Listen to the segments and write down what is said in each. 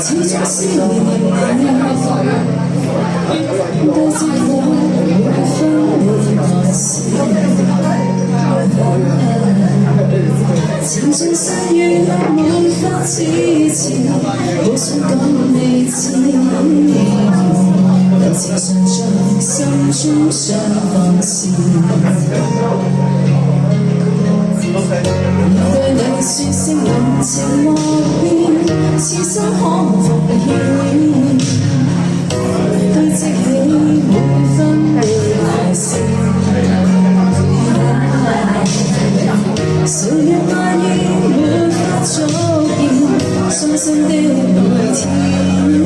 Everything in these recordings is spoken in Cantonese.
始終思念你，對接我分離愛思，情緒細雨沒法支持，好想講你知，但只想在心中想放肆。對你說聲濃情莫變，此生可奉獻，堆積起每分的愛思。誰人愛意沒法觸見，傷心的每天，悠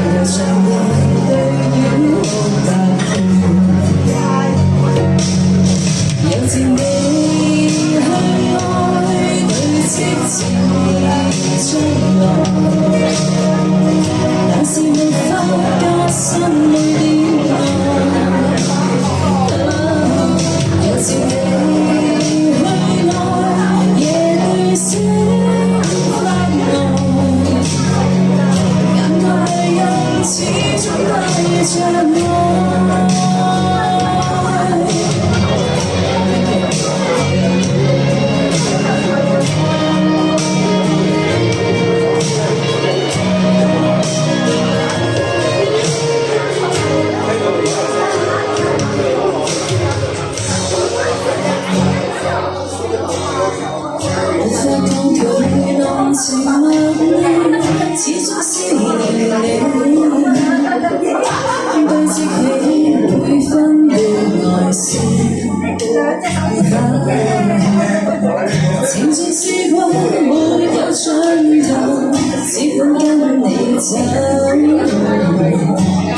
悠長夜對於空白片，有情你。但是沒法加深每點愛，有情你去愛，夜對星發呆，眼角淚印始終帶着愛。情默念，始終思念你，堆積起每分的愛思。情緒試過沒有盡頭，只管跟你走，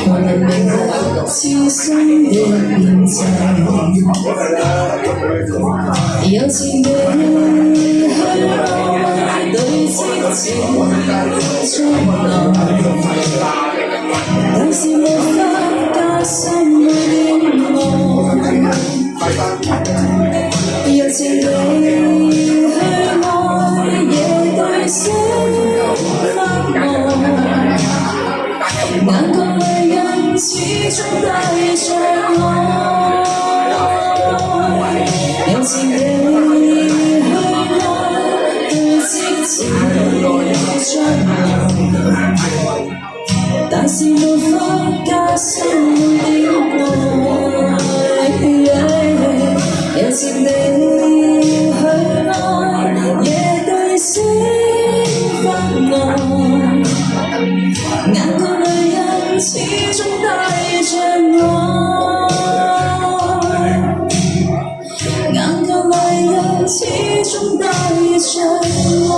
才能明白痴心的變奏。有情你去愛，對接情中來，但是沒法加深每點愛。有情你去愛，夜對星發呆，眼角淚印始終帶着愛。有情你去愛，對接情將來，但是沒法加深每點愛。有情你去愛，夜對星發呆，眼角淚印始終帶着愛，眼角淚印始終帶着愛。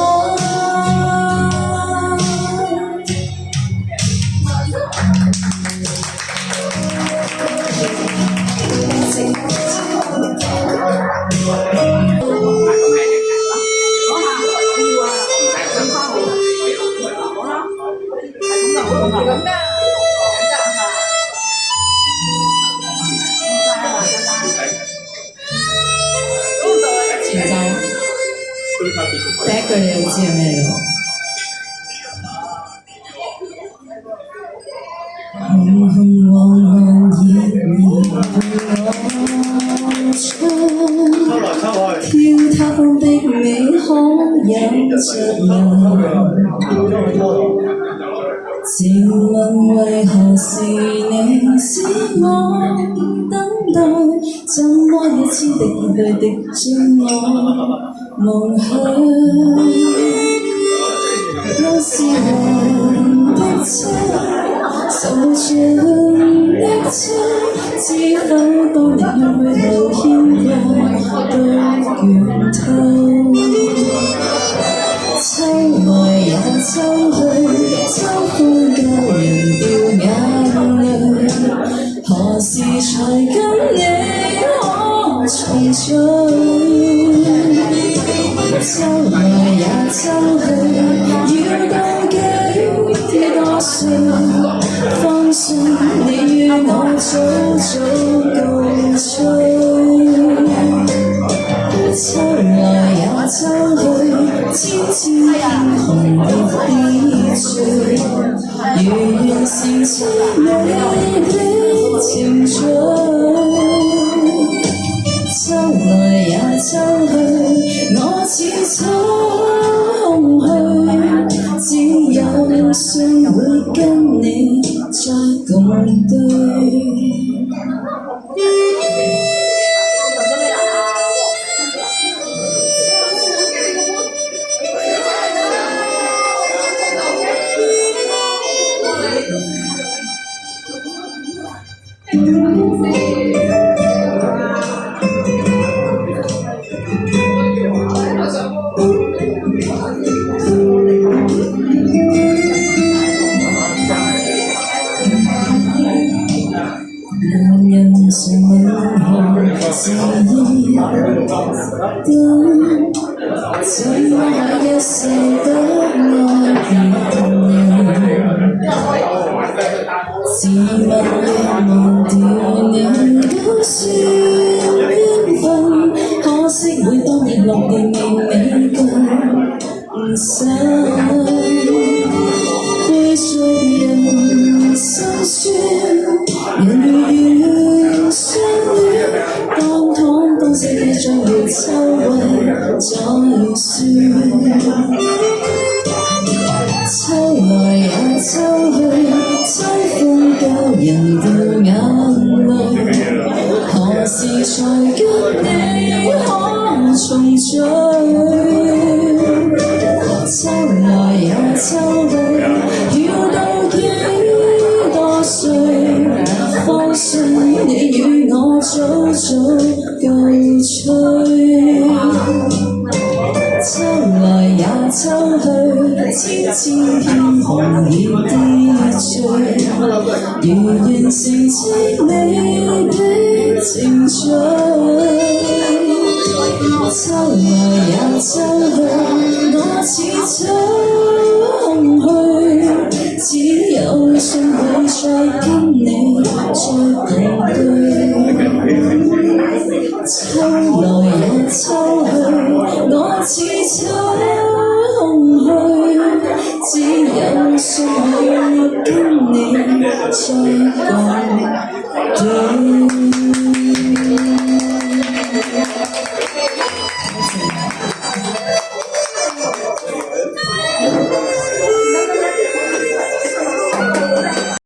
第一句你就知係咩咯？紅紅黃黃熱熱我窗，飄他方的美可有着人？請問為何是你使我等待？怎麼一次滴淚滴進我夢鄉？又是紅的車，受盡的車，知否當你向背後牽掛到源頭？秋來也秋去，秋風教人掉眼淚，何時才跟你可重聚？秋來也秋去，要到幾多歲？放信你與我早早共醉。秋來也秋去，千千片紅葉別醉，如願是凄美的情緒。秋來也秋去，我似秋空虛，只有信會跟你再共對。男人誰問何時意等，怎麼一世不愛別人？自問亦忘掉你都算緣分，可惜每當日落地未更新，背著人心酸。人如願相戀，當堂當世界再沒秋季再算。秋來也秋去，秋風教人掉眼淚，何時才跟你可重聚？秋來也秋去，要到幾多歲？放信你與我早早告吹。秋來也秋去，千千片紅葉跌坠，如願成凄美的情緒。秋來也秋去，我似秋空虛，只有信會再跟你再共對。秋來也秋去，我似秋空虛，只有信會跟你再共對。